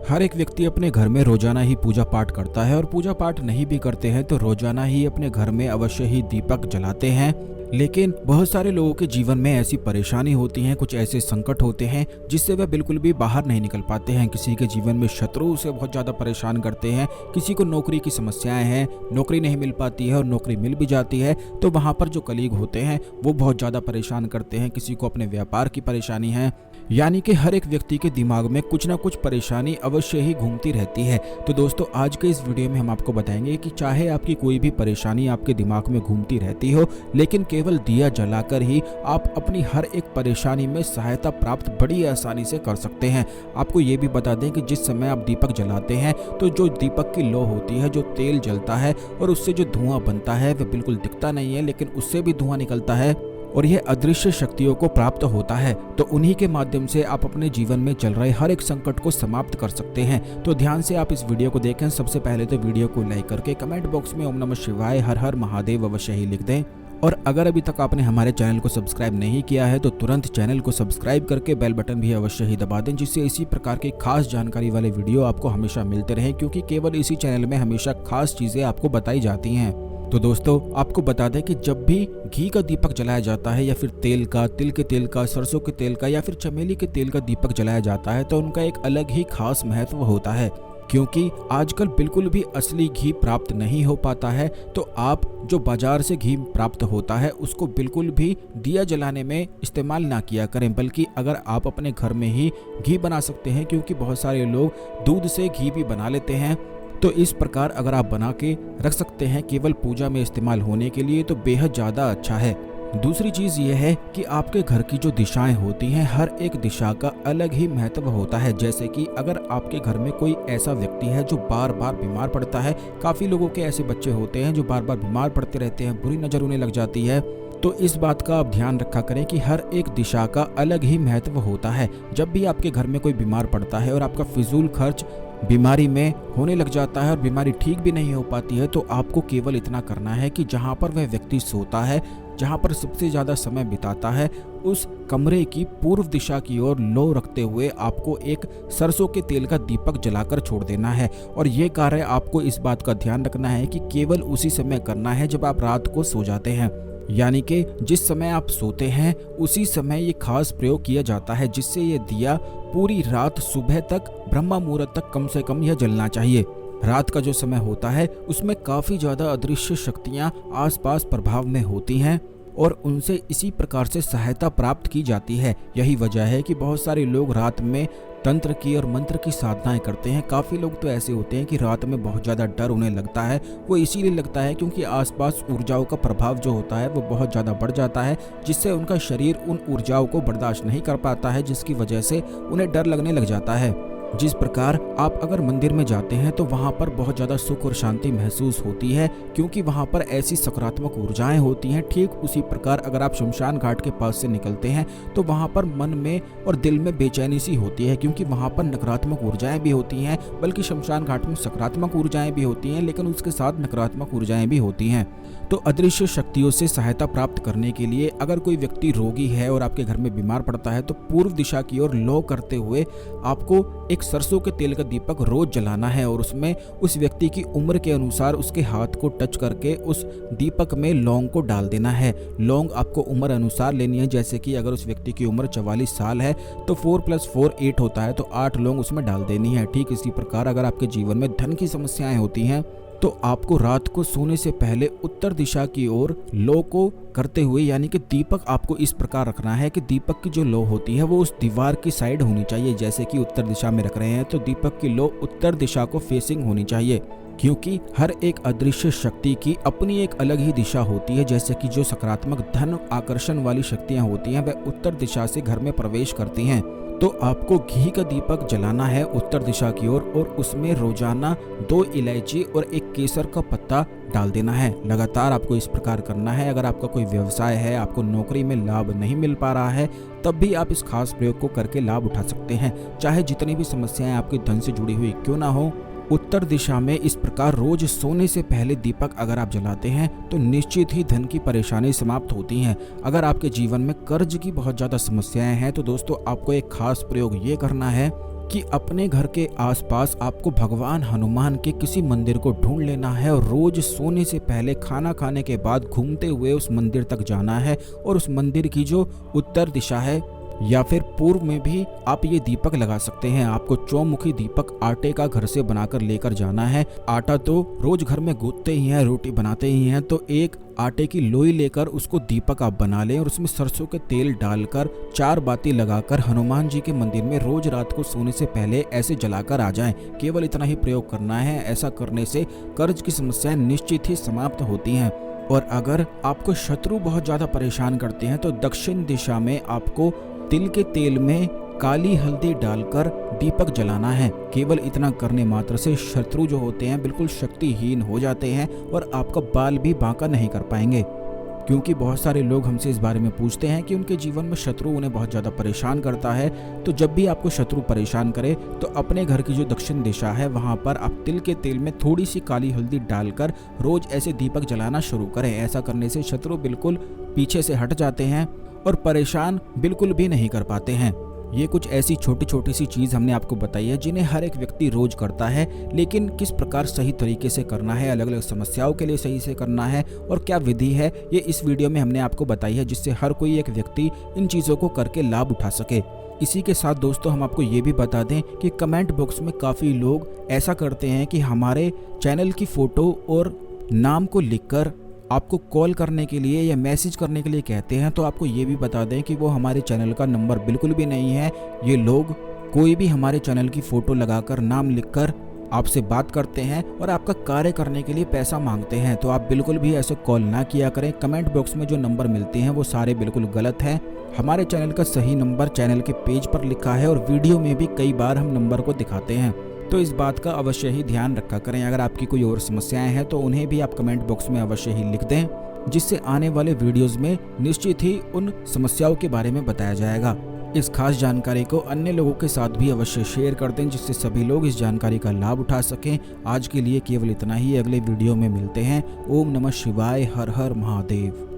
हर एक व्यक्ति अपने घर में रोजाना ही पूजा पाठ करता है और पूजा पाठ नहीं भी करते हैं तो रोजाना ही अपने घर में अवश्य ही दीपक जलाते हैं। लेकिन बहुत सारे लोगों के जीवन में ऐसी परेशानी होती है, कुछ ऐसे संकट होते हैं जिससे वे बिल्कुल भी बाहर नहीं निकल पाते हैं। किसी के जीवन में शत्रु उसे बहुत ज़्यादा परेशान करते हैं, किसी को नौकरी की समस्याएं हैं, नौकरी नहीं मिल पाती है और नौकरी मिल भी जाती है तो वहाँ पर जो कलीग होते हैं वो बहुत ज़्यादा परेशान करते हैं, किसी को अपने व्यापार की परेशानी है। यानी कि हर एक व्यक्ति के दिमाग में कुछ ना कुछ परेशानी अवश्य ही घूमती रहती है। तो दोस्तों आज के इस वीडियो में हम आपको बताएंगे कि चाहे आपकी कोई भी परेशानी आपके दिमाग में घूमती रहती हो, लेकिन केवल दिया जलाकर ही आप अपनी हर एक परेशानी में सहायता प्राप्त बड़ी आसानी से कर सकते हैं। आपको ये भी बता दें कि जिस समय आप दीपक जलाते हैं तो जो दीपक की लौ होती है, जो तेल जलता है और उससे जो धुआं बनता है वह बिल्कुल दिखता नहीं है, लेकिन उससे भी धुआं निकलता है और यह अदृश्य शक्तियों को प्राप्त होता है। तो उन्हीं के माध्यम से आप अपने जीवन में चल रहे हर एक संकट को समाप्त कर सकते हैं। तो ध्यान से आप इस वीडियो को देखें। सबसे पहले तो वीडियो को लाइक करके कमेंट बॉक्स में ओम नमः शिवाय हर हर महादेव अवश्य ही लिख दें। और अगर अभी तक आपने हमारे चैनल को सब्सक्राइब नहीं किया है तो तुरंत चैनल को सब्सक्राइब करके बेल बटन भी अवश्य ही दबा दें, जिससे इसी प्रकार की खास जानकारी वाले वीडियो आपको हमेशा मिलते रहे, क्योंकि केवल इसी चैनल में हमेशा खास चीजें आपको बताई जाती हैं। तो दोस्तों आपको बता दें कि जब भी घी का दीपक जलाया जाता है या फिर तेल का, तिल के तेल का, सरसों के तेल का या फिर चमेली के तेल का दीपक जलाया जाता है तो उनका एक अलग ही खास महत्व होता है, क्योंकि आजकल बिल्कुल भी असली घी प्राप्त नहीं हो पाता है। तो आप जो बाजार से घी प्राप्त होता है उसको बिल्कुल भी दिया जलाने में इस्तेमाल ना किया करें, बल्कि अगर आप अपने घर में ही घी बना सकते हैं, क्योंकि बहुत सारे लोग दूध से घी भी बना लेते हैं। तो इस प्रकार अगर आप बना के रख सकते हैं केवल पूजा में इस्तेमाल होने के लिए तो बेहद ज़्यादा अच्छा है। दूसरी चीज़ ये है कि आपके घर की जो दिशाएं होती हैं, हर एक दिशा का अलग ही महत्व होता है। जैसे कि अगर आपके घर में कोई ऐसा व्यक्ति है जो बार बार बीमार पड़ता है, काफ़ी लोगों के ऐसे बच्चे होते हैं जो बार बार बीमार पड़ते रहते हैं, बुरी नज़र उन्हें लग जाती है, तो इस बात का आप ध्यान रखा करें कि हर एक दिशा का अलग ही महत्व होता है। जब भी आपके घर में कोई बीमार पड़ता है और आपका फिजूल खर्च बीमारी में होने लग जाता है और बीमारी ठीक भी नहीं हो पाती है, तो आपको केवल इतना करना है कि जहाँ पर वह व्यक्ति सोता है, जहाँ पर सबसे ज़्यादा समय बिताता है, उस कमरे की पूर्व दिशा की ओर लौ रखते हुए आपको एक सरसों के तेल का दीपक जलाकर छोड़ देना है। और ये कार्य आपको इस बात का ध्यान रखना है कि केवल उसी समय करना है जब आप रात को सो जाते हैं, यानी कि जिस समय आप सोते हैं उसी समय ये खास प्रयोग किया जाता है, जिससे ये दिया पूरी रात सुबह तक ब्रह्म मुहूर्त तक कम से कम यह जलना चाहिए। रात का जो समय होता है उसमें काफ़ी ज़्यादा अदृश्य शक्तियाँ आसपास प्रभाव में होती हैं और उनसे इसी प्रकार से सहायता प्राप्त की जाती है। यही वजह है कि बहुत सारे लोग रात में तंत्र की और मंत्र की साधनाएं करते हैं। काफ़ी लोग तो ऐसे होते हैं कि रात में बहुत ज़्यादा डर उन्हें लगता है। वो इसीलिए लगता है क्योंकि आसपास ऊर्जाओं का प्रभाव जो होता है वो बहुत ज़्यादा बढ़ जाता है, जिससे उनका शरीर उन ऊर्जाओं को बर्दाश्त नहीं कर पाता है, जिसकी वजह से उन्हें डर लगने लग जाता है। जिस प्रकार आप अगर मंदिर में जाते हैं तो वहाँ पर बहुत ज़्यादा सुख और शांति महसूस होती है, क्योंकि वहाँ पर ऐसी सकारात्मक ऊर्जाएं होती हैं। ठीक उसी प्रकार अगर आप शमशान घाट के पास से निकलते हैं तो वहाँ पर मन में और दिल में बेचैनी सी होती है, क्योंकि वहाँ पर नकारात्मक ऊर्जाएं भी होती हैं। बल्कि शमशान घाट में सकारात्मक ऊर्जाएं भी होती हैं, लेकिन उसके साथ नकारात्मक ऊर्जाएं भी होती हैं। तो अदृश्य शक्तियों से सहायता प्राप्त करने के लिए अगर कोई व्यक्ति रोगी है और आपके घर में बीमार पड़ता है तो पूर्व दिशा की ओर लौ करते हुए आपको एक सरसों के तेल का दीपक रोज जलाना है और उसमें उस व्यक्ति की उम्र के अनुसार उसके हाथ को टच करके उस दीपक में लौंग को डाल देना है। लौंग आपको उम्र अनुसार लेनी है। जैसे कि अगर उस व्यक्ति की उम्र 44 साल है तो 4 + 4 8 होता है, तो 8 लौंग उसमें डाल देनी है। ठीक इसी प्रकार अगर आपके जीवन में धन की समस्याएं होती हैं तो आपको रात को सोने से पहले उत्तर दिशा की ओर लौ को करते हुए, यानी कि दीपक आपको इस प्रकार रखना है कि दीपक की जो लौ होती है वो उस दीवार की साइड होनी चाहिए। जैसे कि उत्तर दिशा में रख रहे हैं तो दीपक की लौ उत्तर दिशा को फेसिंग होनी चाहिए, क्योंकि हर एक अदृश्य शक्ति की अपनी एक अलग ही दिशा होती है। जैसे कि जो सकारात्मक धन आकर्षण वाली शक्तियाँ होती हैं वह उत्तर दिशा से घर में प्रवेश करती हैं। तो आपको घी का दीपक जलाना है उत्तर दिशा की ओर और उसमें रोजाना 2 इलायची और 1 केसर का पत्ता डाल देना है। लगातार आपको इस प्रकार करना है। अगर आपका कोई व्यवसाय है, आपको नौकरी में लाभ नहीं मिल पा रहा है, तब भी आप इस खास प्रयोग को करके लाभ उठा सकते हैं। चाहे जितनी भी समस्याएं आपके धन से जुड़ी हुई क्यों ना हो, उत्तर दिशा में इस प्रकार रोज सोने से पहले दीपक अगर आप जलाते हैं तो निश्चित ही धन की परेशानी समाप्त होती हैं। अगर आपके जीवन में कर्ज की बहुत ज़्यादा समस्याएं हैं तो दोस्तों आपको एक खास प्रयोग ये करना है कि अपने घर के आसपास आपको भगवान हनुमान के किसी मंदिर को ढूंढ लेना है और रोज सोने से पहले खाना खाने के बाद घूमते हुए उस मंदिर तक जाना है। और उस मंदिर की जो उत्तर दिशा है या फिर पूर्व में भी आप ये दीपक लगा सकते हैं। आपको चौमुखी दीपक आटे का घर से बनाकर लेकर जाना है। आटा तो रोज घर में गूंथते ही हैं, रोटी बनाते ही हैं, तो एक आटे की लोई लेकर उसको दीपक आप बना लें और उसमें सरसों के तेल डालकर 4 बाती लगाकर हनुमान जी के मंदिर में रोज रात को सोने से पहले ऐसे जलाकर आ जाएं। केवल इतना ही प्रयोग करना है। ऐसा करने से कर्ज की समस्याएं निश्चित ही समाप्त होती हैं। और अगर आपको शत्रु बहुत ज्यादा परेशान करते हैं तो दक्षिण दिशा में आपको तिल के तेल में काली हल्दी डालकर दीपक जलाना है। केवल इतना करने मात्र से शत्रु जो होते हैं बिल्कुल शक्तिहीन हो जाते हैं और आपका बाल भी बांका नहीं कर पाएंगे। क्योंकि बहुत सारे लोग हमसे इस बारे में पूछते हैं कि उनके जीवन में शत्रु उन्हें बहुत ज़्यादा परेशान करता है। तो जब भी आपको शत्रु परेशान करे तो अपने घर की जो दक्षिण दिशा है वहाँ पर आप तिल के तेल में थोड़ी सी काली हल्दी डालकर रोज ऐसे दीपक जलाना शुरू करें। ऐसा करने से शत्रु बिल्कुल पीछे से हट जाते हैं और परेशान बिल्कुल भी नहीं कर पाते हैं। ये कुछ ऐसी छोटी छोटी सी चीज़ हमने आपको बताई है जिन्हें हर एक व्यक्ति रोज करता है, लेकिन किस प्रकार सही तरीके से करना है, अलग अलग समस्याओं के लिए सही से करना है और क्या विधि है, ये इस वीडियो में हमने आपको बताई है, जिससे हर कोई एक व्यक्ति इन चीज़ों को करके लाभ उठा सके। इसी के साथ दोस्तों हम आपको ये भी बता दें कि कमेंट बॉक्स में काफ़ी लोग ऐसा करते हैं कि हमारे चैनल की फ़ोटो और नाम को लिखकर आपको कॉल करने के लिए या मैसेज करने के लिए कहते हैं। तो आपको ये भी बता दें कि वो हमारे चैनल का नंबर बिल्कुल भी नहीं है। ये लोग कोई भी हमारे चैनल की फ़ोटो लगाकर नाम लिखकर आपसे बात करते हैं और आपका कार्य करने के लिए पैसा मांगते हैं। तो आप बिल्कुल भी ऐसे कॉल ना किया करें। कमेंट बॉक्स में जो नंबर मिलते हैं वो सारे बिल्कुल गलत हैं। हमारे चैनल का सही नंबर चैनल के पेज पर लिखा है और वीडियो में भी कई बार हम नंबर को दिखाते हैं। तो इस बात का अवश्य ही ध्यान रखा करें। अगर आपकी कोई और समस्याएं हैं तो उन्हें भी आप कमेंट बॉक्स में अवश्य ही लिख दें, जिससे आने वाले वीडियोस में निश्चित ही उन समस्याओं के बारे में बताया जाएगा। इस खास जानकारी को अन्य लोगों के साथ भी अवश्य शेयर कर दें, जिससे सभी लोग इस जानकारी का लाभ उठा सकें। आज के लिए केवल इतना ही। अगले वीडियो में मिलते हैं। ओम नमः शिवाय। हर हर महादेव।